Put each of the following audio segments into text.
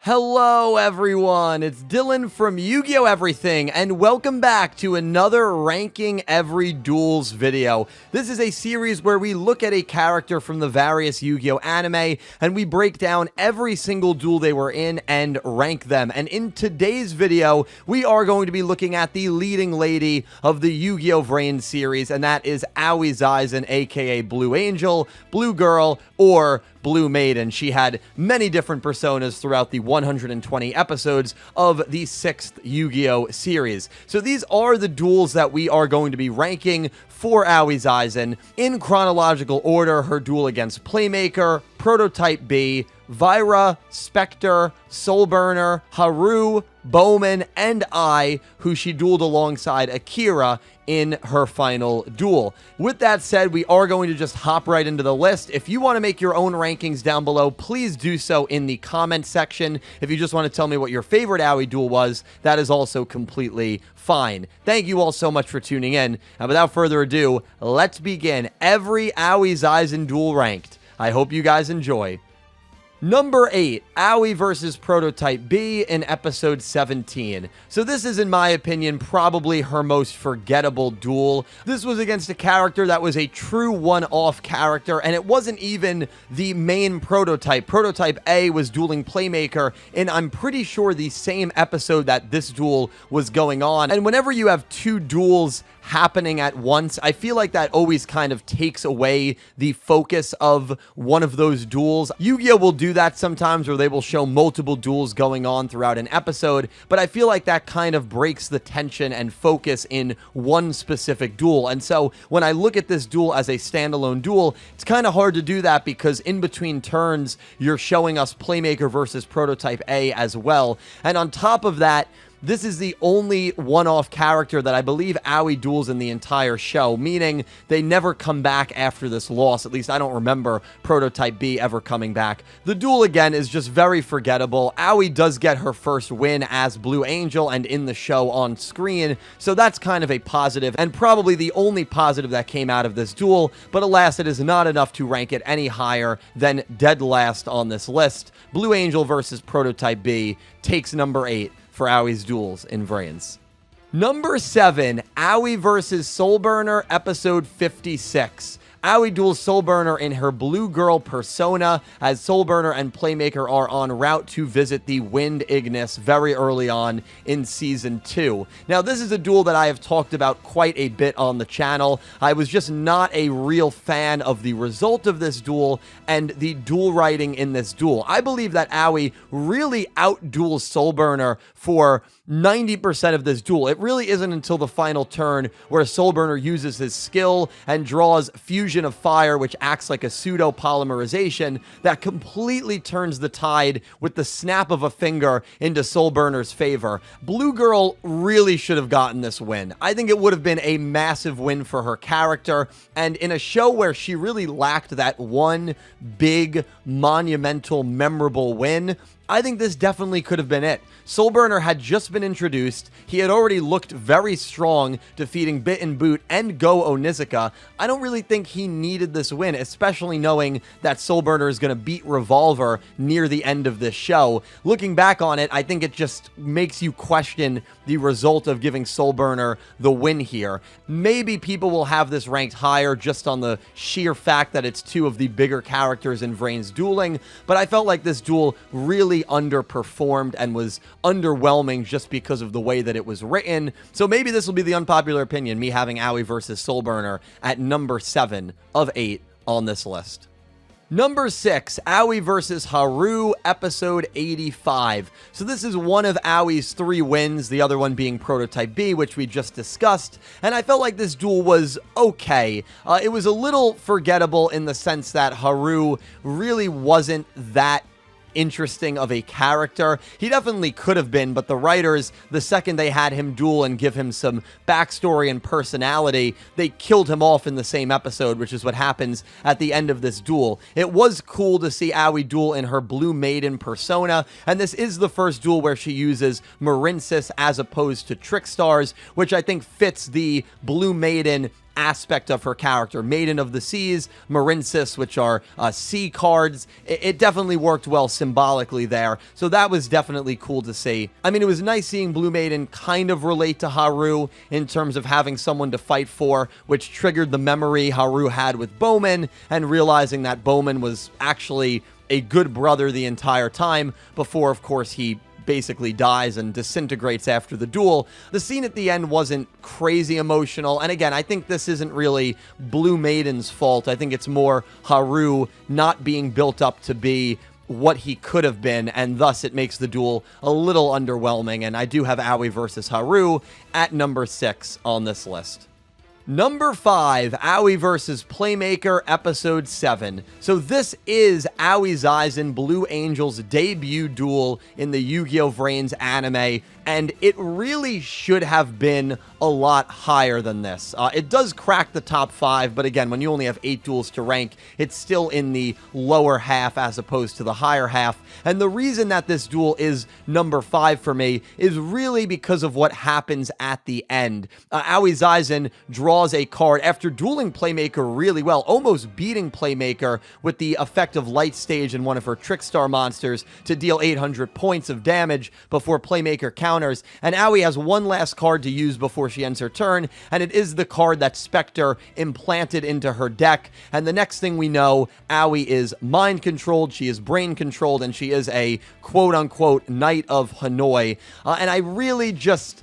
Hello everyone, it's Dylan from Yu-Gi-Oh! Everything, and welcome back to another Ranking Every Duels video. This is a series where we look at a character from the various Yu-Gi-Oh! Anime, and we break down every single duel they were in and rank them. And in today's video, we are going to be looking at the leading lady of the Yu-Gi-Oh! VRAINS series, and that is Aoi Zaizen, aka Blue Angel, Blue Girl, or Blue Maiden. She had many different personas throughout the 120 episodes of the 6th Yu-Gi-Oh! Series. So these are the duels that we are going to be ranking for Aoi Zaizen. In chronological order, her duel against Playmaker, Prototype B, Vira, Spectre, Soulburner, Haru, Bowman, and I, who she dueled alongside Akira in her final duel. With that said, we are going to just hop right into the list. If you want to make your own rankings down below, please do so in the comment section. If you just want to tell me what your favorite Aoi duel was, that is also completely fine. Thank you all so much for tuning in, and without further ado, let's begin every Aoi Zaizen duel ranked. I hope you guys enjoy. Number 8, Aoi versus Prototype B in episode 17. So this is, in my opinion, probably her most forgettable duel. This was against a character that was a true one-off character, and it wasn't even the main Prototype. Prototype A was dueling Playmaker in, I'm pretty sure, the same episode that this duel was going on. And whenever you have two duels happening at once, I feel like that always kind of takes away the focus of one of those duels. Yu-Gi-Oh! Will do that sometimes, where they will show multiple duels going on throughout an episode, but I feel like that kind of breaks the tension and focus in one specific duel. And so when I look at this duel as a standalone duel, it's kind of hard to do that because in between turns, you're showing us Playmaker versus Prototype A as well. And on top of that, this is the only one-off character that I believe Aoi duels in the entire show, meaning they never come back after this loss. At least I don't remember Prototype B ever coming back. The duel, again, is just very forgettable. Aoi does get her first win as Blue Angel and in the show on screen, so that's kind of a positive, and probably the only positive that came out of this duel, but alas, it is not enough to rank it any higher than dead last on this list. Blue Angel versus Prototype B takes number 8. For Aoi's duels in VRAINS. Number 7, Aoi versus Soulburner, episode 56. Aoi duels Soulburner in her Blue Girl persona, as Soulburner and Playmaker are en route to visit the Wind Ignis very early on in Season 2. Now, this is a duel that I have talked about quite a bit on the channel. I was just not a real fan of the result of this duel and the duel writing in this duel. I believe that Aoi really outduels Soulburner for 90% of this duel. It really isn't until the final turn where Soulburner uses his skill and draws Fusion of Fire, which acts like a pseudo-polymerization, that completely turns the tide with the snap of a finger into Soulburner's favor. Blue Girl really should have gotten this win. I think it would have been a massive win for her character, and in a show where she really lacked that one big, monumental, memorable win, I think this definitely could have been it. Soulburner had just been introduced. He had already looked very strong, defeating Bit and Boot and Go Onizuka. I don't really think he needed this win, especially knowing that Soulburner is going to beat Revolver near the end of this show. Looking back on it, I think it just makes you question the result of giving Soulburner the win here. Maybe people will have this ranked higher just on the sheer fact that it's two of the bigger characters in VRAINS dueling, but I felt like this duel really underperformed and was underwhelming just because of the way that it was written. So maybe this will be the unpopular opinion, me having Aoi versus Soulburner at number 7 of 8 on this list. Number 6, Aoi versus Haru, episode 85. So this is one of Aoi's 3 wins, the other one being Prototype B, which we just discussed, and I felt like this duel was okay. It was a little forgettable in the sense that Haru really wasn't that interesting of a character. He definitely could have been, but the writers, the second they had him duel and give him some backstory and personality, they killed him off in the same episode, which is what happens at the end of this duel. It was cool to see Aoi duel in her Blue Maiden persona, and this is the first duel where she uses Marinsis as opposed to Trickstars, which I think fits the Blue Maiden aspect of her character. Maiden of the Seas, Marinsis, which are sea cards. It definitely worked well symbolically there, so that was definitely cool to see. I mean, it was nice seeing Blue Maiden kind of relate to Haru in terms of having someone to fight for, which triggered the memory Haru had with Bowman, and realizing that Bowman was actually a good brother the entire time before, of course, he basically dies and disintegrates after the duel. The scene at the end wasn't crazy emotional, and again, I think this isn't really Blue Maiden's fault. I think it's more Haru not being built up to be what he could have been, and thus it makes the duel a little underwhelming, and I do have Aoi versus Haru at number 6 on this list. Number 5, Aoi vs. Playmaker, Episode 7. So this is Aoi Zaizen Blue Angel's debut duel in the Yu-Gi-Oh! VRAINS anime, and it really should have been a lot higher than this. It does crack the top 5, but again, when you only have 8 duels to rank, it's still in the lower half as opposed to the higher half. And the reason that this duel is number 5 for me is really because of what happens at the end. Aoi Zaizen draws a card after dueling Playmaker really well, almost beating Playmaker with the effect of Light Stage in one of her Trickstar monsters to deal 800 points of damage before Playmaker counters, and Aoi has one last card to use before she ends her turn, and it is the card that Spectre implanted into her deck. And the next thing we know, Aoi is mind controlled, she is brain controlled, and she is a quote-unquote Knight of Hanoi. And I really just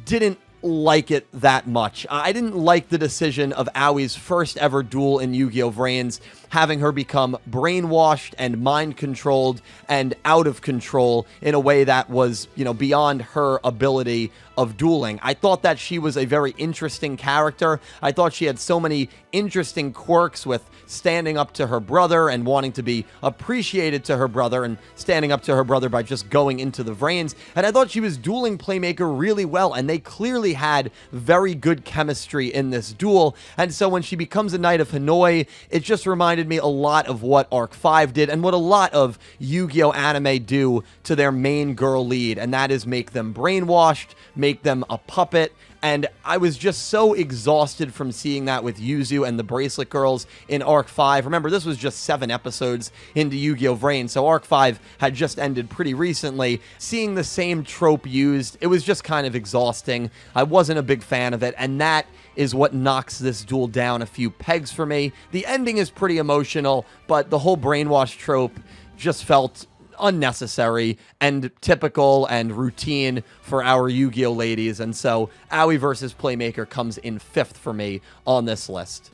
didn't like it that much. I didn't like the decision of Aoi's first ever duel in Yu-Gi-Oh! VRAINS, having her become brainwashed and mind-controlled and out of control in a way that was, beyond her ability of dueling. I thought that she was a very interesting character. I thought she had so many interesting quirks with standing up to her brother and wanting to be appreciated to her brother and standing up to her brother by just going into the VRAINS. And I thought she was dueling Playmaker really well, and they clearly had very good chemistry in this duel. And so when she becomes a Knight of Hanoi, it just reminded me a lot of what Arc 5 did and what a lot of Yu-Gi-Oh! Anime do to their main girl lead, and that is make them brainwashed, make them a puppet. And I was just so exhausted from seeing that with Yuzu and the Bracelet Girls in Arc 5. Remember, this was just 7 episodes into Yu-Gi-Oh! VRAINS, so Arc 5 had just ended pretty recently. Seeing the same trope used, it was just kind of exhausting. I wasn't a big fan of it, and that is what knocks this duel down a few pegs for me. The ending is pretty emotional, but the whole brainwash trope just felt unnecessary and typical and routine for our Yu-Gi-Oh! Ladies, and so Aoi vs. Playmaker comes in 5th for me on this list.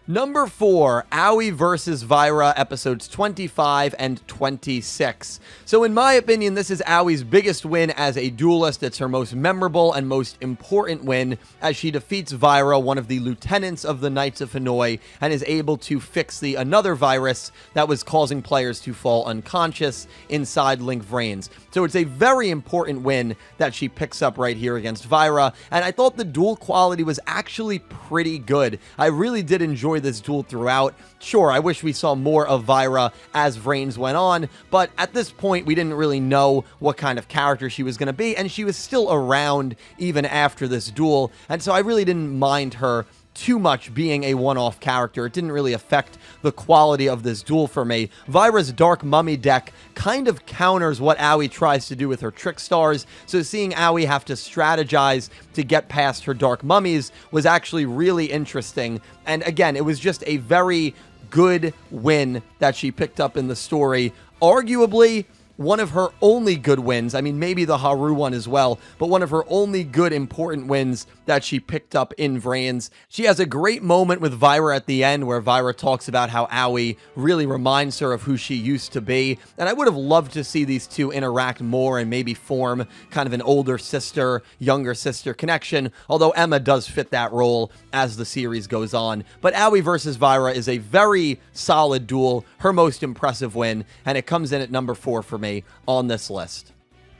Number 4, Aoi vs. Vira, episodes 25 and 26. So in my opinion, this is Aoi's biggest win as a duelist. It's her most memorable and most important win as she defeats Vira, one of the lieutenants of the Knights of Hanoi, and is able to fix the another virus that was causing players to fall unconscious inside Link VRAINS. So it's a very important win that she picks up right here against Vira, and I thought the duel quality was actually pretty good. I really did enjoy this duel throughout. Sure, I wish we saw more of Vira as VRAINS went on, but at this point, we didn't really know what kind of character she was going to be, and she was still around even after this duel, and so I really didn't mind her too much being a one-off character. It didn't really affect the quality of this duel for me. Vira's Dark Mummy deck kind of counters what Aoi tries to do with her Trick Stars, so seeing Aoi have to strategize to get past her Dark Mummies was actually really interesting. And again, it was just a very good win that she picked up in the story. Arguably, one of her only good wins. I mean, maybe the Haru one as well, but one of her only good important wins that she picked up in VRAINS. She has a great moment with Vira at the end where Vira talks about how Aoi really reminds her of who she used to be, and I would have loved to see these two interact more and maybe form kind of an older sister, younger sister connection, although Emma does fit that role as the series goes on. But Aoi versus Vira is a very solid duel, her most impressive win, and it comes in at number 4 for me on this list.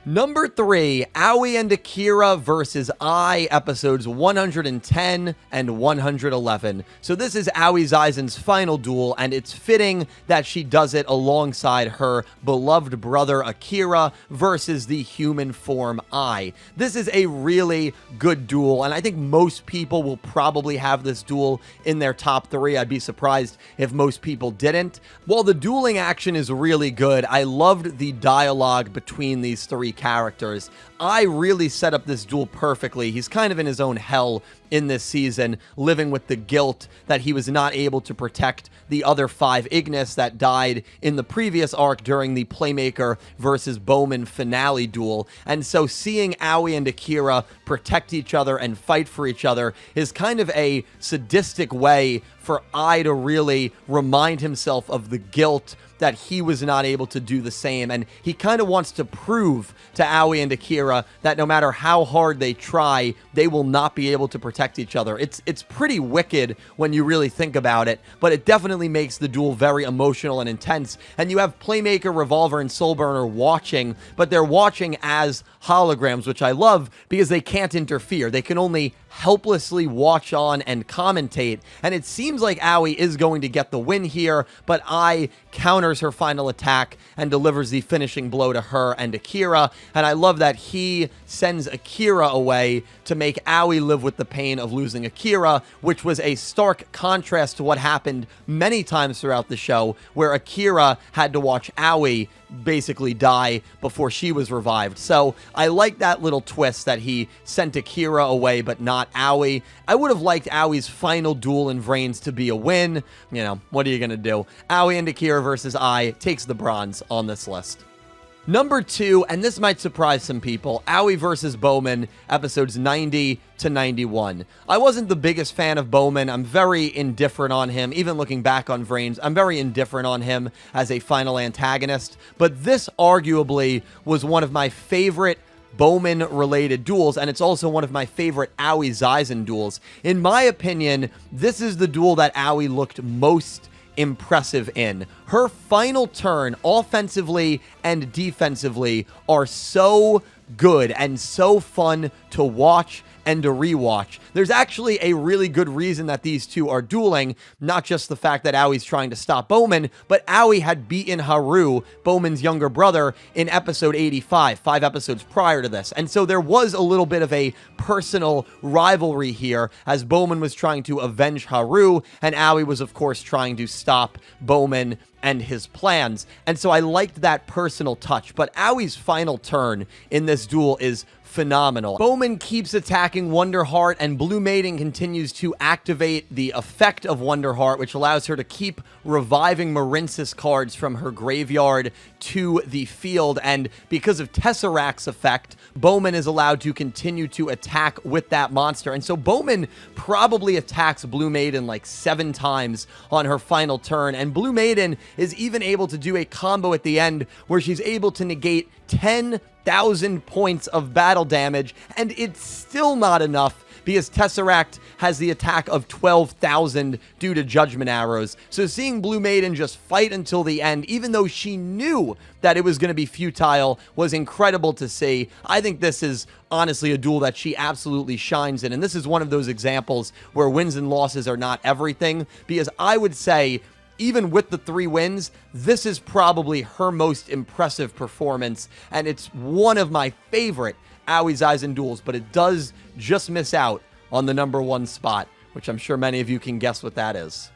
Number 3, Aoi and Akira versus Ai, episodes 110 and 111. So this is Aoi Zaizen's final duel, and it's fitting that she does it alongside her beloved brother Akira versus the human form Ai. This is a really good duel, and I think most people will probably have this duel in their top 3. I'd be surprised if most people didn't. While the dueling action is really good, I loved the dialogue between these three characters. I really set up this duel perfectly. He's kind of in his own hell in this season, living with the guilt that he was not able to protect the other 5 Ignis that died in the previous arc during the Playmaker versus Bowman finale duel. And so seeing Aoi and Akira protect each other and fight for each other is kind of a sadistic way for Ai to really remind himself of the guilt that he was not able to do the same. And he kind of wants to prove to Aoi and Akira that no matter how hard they try, they will not be able to protect each other. It's pretty wicked when you really think about it, but it definitely makes the duel very emotional and intense. And you have Playmaker, Revolver, and Soulburner watching, but they're watching as holograms, which I love because they can't interfere. They can only helplessly watch on and commentate. And it seems like Aoi is going to get the win here, but Ai counters her final attack and delivers the finishing blow to her and Akira. And I love that he sends Akira away to make Aoi live with the pain of losing Akira, which was a stark contrast to what happened many times throughout the show, where Akira had to watch Aoi basically die before she was revived. So I like that little twist that he sent Akira away but not Aoi. I would have liked Aoi's final duel in VRAINS to be a win. You know, what are you gonna do? Aoi and Akira versus Ai takes the bronze on this list. Number 2, and this might surprise some people, Aoi versus Bowman, episodes 90 to 91. I wasn't the biggest fan of Bowman. I'm very indifferent on him. Even looking back on VRAINS, I'm very indifferent on him as a final antagonist. But this arguably was one of my favorite Bowman-related duels, and it's also one of my favorite Aoi Zaizen duels. In my opinion, this is the duel that Aoi looked most impressive in. Her final turn, offensively and defensively, are so good and so fun to watch and to rewatch. There's actually a really good reason that these two are dueling, not just the fact that Aoi's trying to stop Bowman, but Aoi had beaten Haru, Bowman's younger brother, in episode 85, 5 episodes prior to this. And so there was a little bit of a personal rivalry here, as Bowman was trying to avenge Haru, and Aoi was, of course, trying to stop Bowman and his plans. And so I liked that personal touch. But Aoi's final turn in this duel is phenomenal. Bowman keeps attacking Wonderheart, and Blue Maiden continues to activate the effect of Wonderheart, which allows her to keep reviving Marinsys cards from her graveyard to the field. And because of Tesseract's effect, Bowman is allowed to continue to attack with that monster. And so Bowman probably attacks Blue Maiden like 7 times on her final turn, and Blue Maiden is even able to do a combo at the end where she's able to negate 10,000 points of battle damage, and it's still not enough because Tesseract has the attack of 12,000 due to Judgment Arrows. So seeing Blue Maiden just fight until the end, even though she knew that it was going to be futile, was incredible to see. I think this is honestly a duel that she absolutely shines in, and this is one of those examples where wins and losses are not everything, because I would say even with the 3 wins, this is probably her most impressive performance, and it's one of my favorite Aoi Zaizen duels, but it does just miss out on the number 1 spot, which I'm sure many of you can guess what that is.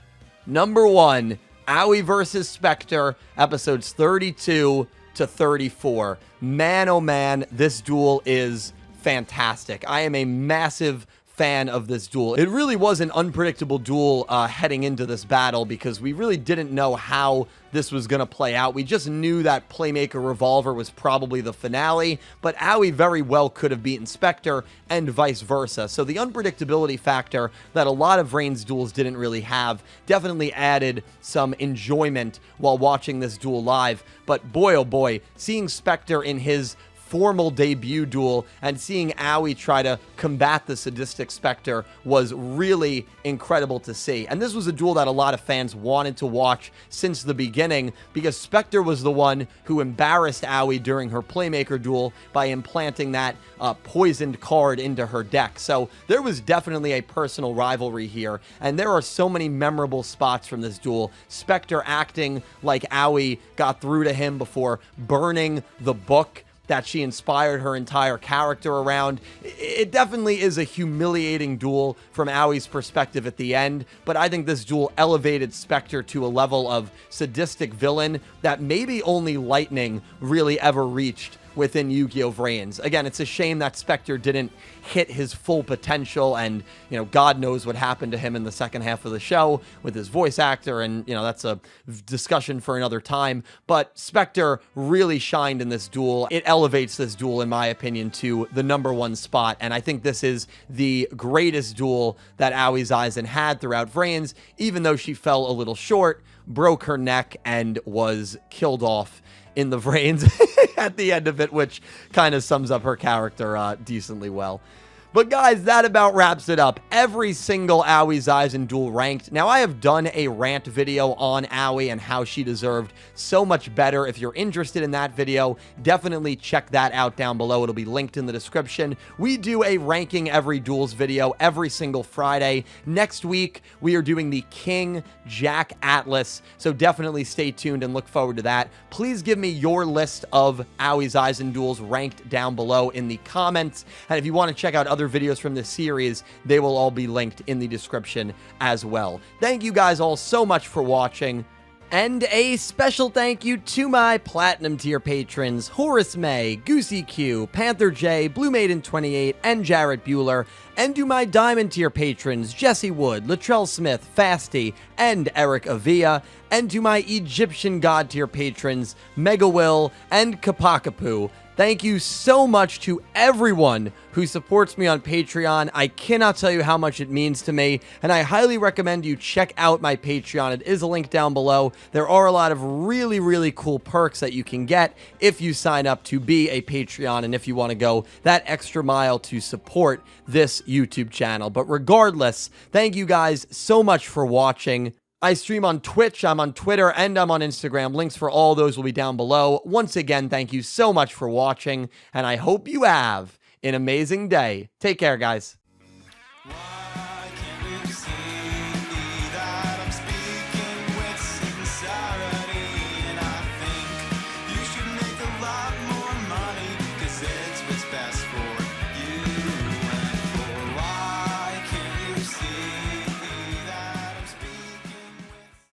Number 1, Aoi versus Spectre, episodes 32 to 34. Man, oh man, this duel is fantastic. I am a massive fan of this duel. It really was an unpredictable duel heading into this battle, because we really didn't know how this was going to play out. We just knew that Playmaker Revolver was probably the finale, but Aoi very well could have beaten Spectre and vice versa. So the unpredictability factor that a lot of VRAINS duels didn't really have definitely added some enjoyment while watching this duel live. But boy, oh boy, seeing Spectre in his formal debut duel, and seeing Aoi try to combat the sadistic Spectre was really incredible to see. And this was a duel that a lot of fans wanted to watch since the beginning, because Spectre was the one who embarrassed Aoi during her Playmaker duel by implanting that poisoned card into her deck. So there was definitely a personal rivalry here, and there are so many memorable spots from this duel. Spectre acting like Aoi got through to him before burning the book that she inspired her entire character around. It definitely is a humiliating duel from Aoi's perspective at the end, but I think this duel elevated Spectre to a level of sadistic villain that maybe only Lightning really ever reached within Yu-Gi-Oh! VRAINS. Again, it's a shame that Spectre didn't hit his full potential, and, you know, God knows what happened to him in the second half of the show with his voice actor, and, you know, that's a discussion for another time. But Spectre really shined in this duel. It elevates this duel, in my opinion, to the #1 spot, and I think this is the greatest duel that Aoi Zaizen had throughout VRAINS, even though she fell a little short, broke her neck, and was killed off in the VRAINS at the end of it, which kind of sums up her character decently well. But guys, that about wraps it up. Every single Aoi Zaizen duel ranked. Now, I have done a rant video on Aoi and how she deserved so much better. If you're interested in that video, definitely check that out down below. It'll be linked in the description. We do a ranking every duels video every single Friday. Next week, we are doing the King Jack Atlas, so definitely stay tuned and look forward to that. Please give me your list of Aoi Zaizen duels ranked down below in the comments. And if you want to check out other videos from this series, they will all be linked in the description as well. Thank you guys all so much for watching. And a special thank you to my Platinum tier patrons, Horace Maye, Goosey Q, Panther J, Blue Maiden 28, and Jarrett Buller, and to my Diamond tier patrons, Jesse Wood, Latrell Smith, Fasty, and Erick Avila, and to my Egyptian God tier patrons, MegaWill and Ccapacappuuu. Thank you so much to everyone who supports me on Patreon. I cannot tell you how much it means to me, and I highly recommend you check out my Patreon. It is a link down below. There are a lot of really, really cool perks that you can get if you sign up to be a Patreon, and if you want to go that extra mile to support this YouTube channel. But regardless, thank you guys so much for watching. I stream on Twitch, I'm on Twitter, and I'm on Instagram. Links for all those will be down below. Once again, thank you so much for watching, and I hope you have an amazing day. Take care, guys.